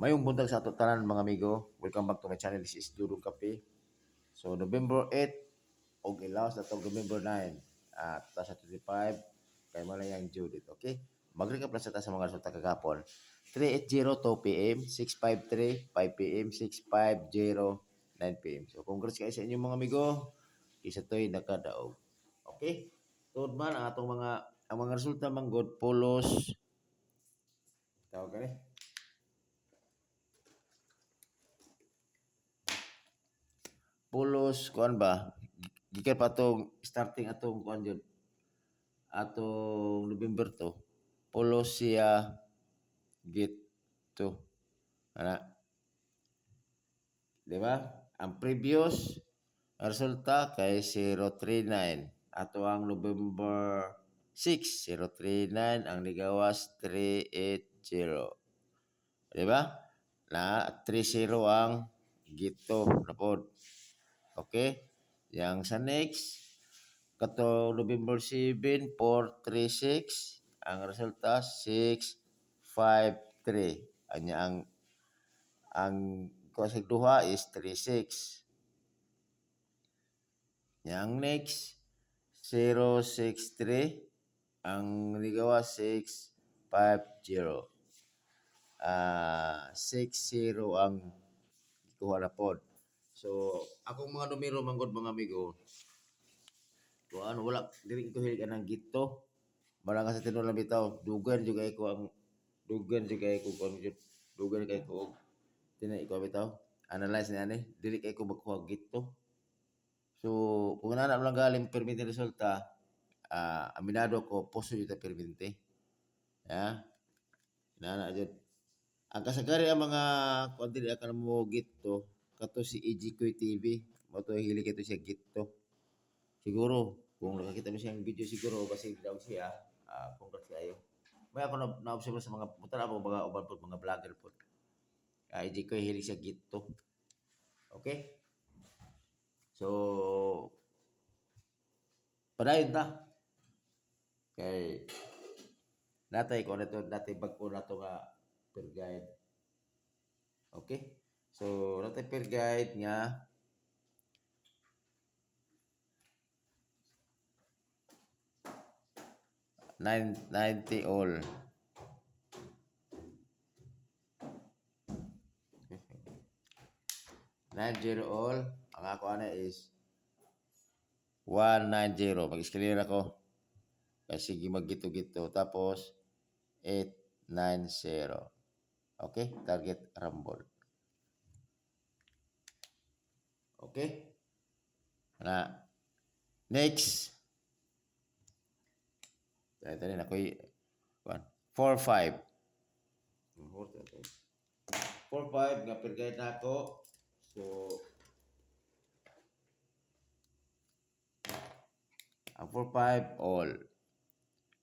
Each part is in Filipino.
Mayong buntag sa ato tanan mga amigo. Welcome back to my channel. This is Dudong Kape. So November 8 og ilawas na to November 9 at 2025 kay malayang Judith, okay? Mag-recap lang sa mga resulta kagapon. 3:80 2 p.m., 6:53 5 p.m., 6:50 9 p.m. So congrats kayo sa inyong mga amigo. Isa to'y nakadaog. Okay? Tuod man ang atong mga resulta manggod polos tawag ni pulos kuan ba gikan pa tong starting atong kuan jud atong November to pulos siya git to ana, di ba? Ang previous resulta kay 039 ato ang November 6 039 ang ligawas 380, di ba? Na 30 ang gito na pod. Okay? Yang sa next kato November 7 436 ang resulta 653. Anya ang kusig duha is 36. Yang next 063 ang ligawa 650. 60 ang kuha na pod. So akong mga numero manggod mga amigo, kuan wala dili ko hilig anang gito. Barang sa tinuod bitaw, dugan jud kay ko ang dugan jud kay ko kuan jud. Dugan kay ko tinay ko bitaw. Analyze ni ani, dili kay ko magkuha gito. So kung nana lang galing permite resulta, aminado ko poso jud ta permite. Ya. Nana jud. Ang kasagari ang mga kuan dili akan mo gito kato si EGQ TV. Mo to hilig ito siya gito. Siguro kung nakakita mo siyang video siguro basig daw siya, congrats kayo. May ako na-observe sa mga puta ako mga uban po mga vlogger po. Hindi ko hilig siya gito. Okay? So padayon ta. Kay natay ko nato natay bag-o nato nga per guide. Okay? So natay per guide nga 990 all. 90 all. Ang ako ana is 190. Mag-escalator ako. Kasi gimagito-gito. Tapos 890. Okay? Target rumble. Okay? Na next. Ito rin ako 4-5. 4-5 nga per guide na ako. So ang 4-5 all.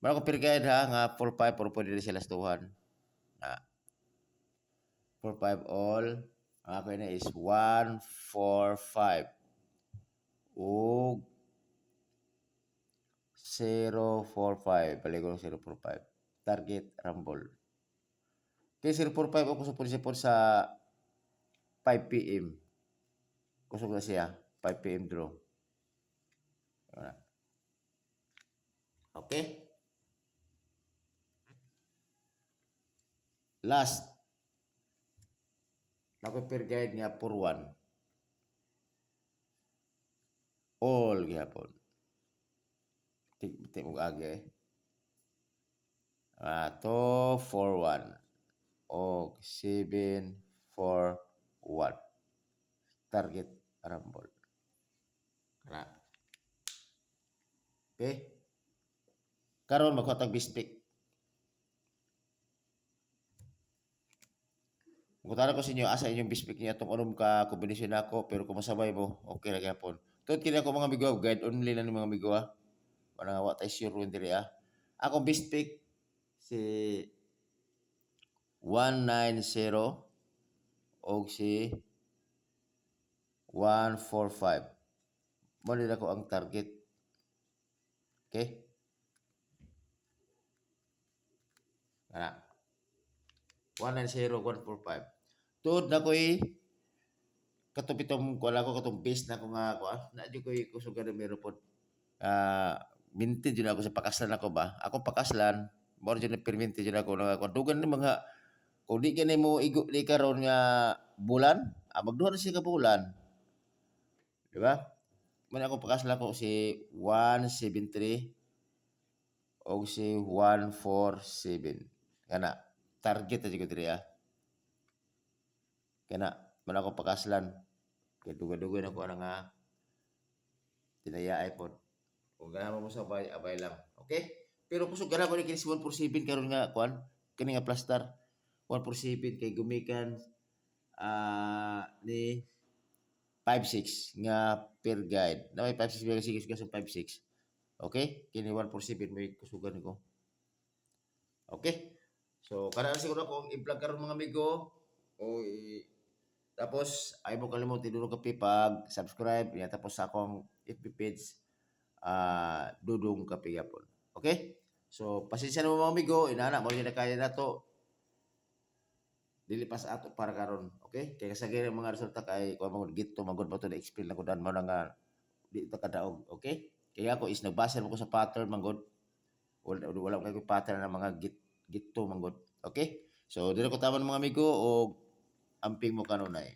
Mara ko per guide ha nga 4-5 pero pwede rin sila stuhan. 4-5 all. Ang ako na is 1-4-5. Ug 0-4-5. Balik ko 0-4-5. Target rumble. Kaya 0-4-5 ako support sa 5 p.m. Kusog na siya. 5 p.m. draw. Okay? Last. Ako per guide niya 4-1. All gihapon. Tik mo agi. 4-1. O 7-4-1. Target rumble. Kana. Okay? Karon magkatag bispik. Mutara ko sa inyo asa inyong bispik niya itong unom ka kombinasyon ako pero kung masabay mo okay ra gyapon. Tod kini ako mga amigo guide only lang ni mga amigo ha. Wala wa tay sure ron diri ha. Ako bispik si 190 og si 145. Mo nila ko ang target. Okay? Kana. 190 145. Tuod na ko'y katupitong kuan ako katong base na ko nga kuan na di ko'y kusog na meron pod. Mintin jud ako sa pakaslan ako ba. Ako pakaslan mo jud na perminti jud ako nga kuan dugan ni mga kung di ka mo igo di karon nga bulan, magduha na siya ka bulan. Di ba? Man ako pakaslan ko si 173 o si 147. Kana target na jud ko diri ah. Kana man ako pakaslan. Kaya dugay-dugay na ko nga tinayaay pod. Kung ganahan mo sa abay lang. Okay? Pero kusog ganahan ko ni kini si 147 karon nga kuan kini nga plaster 147 kay gumikan ni 56 nga per guide. Na may 56 mga sige sa 56. Okay? Kini 147 may kusugan ko. Okay? So kana na siguro akong i-vlog karon mga amigo o tapos ay mo kalimutan idulog ka pag subscribe ya tapos sa akong FB page Dudong Kapigapon. Okay? So pasensya na mo mga amigo, inana mo na kaya na to. Dili pas ato para karon. Okay? Kaya sa gaya mga resulta kay kuha mo gito magud ba to na explain ko dan mo na nga di ito kadaog. Okay? Kaya ako is nagbasa mo ko sa pattern manggod. Wala kay pattern ng mga gito manggod. Okay? So dili ko tama mga amigo o amping mo kanunay.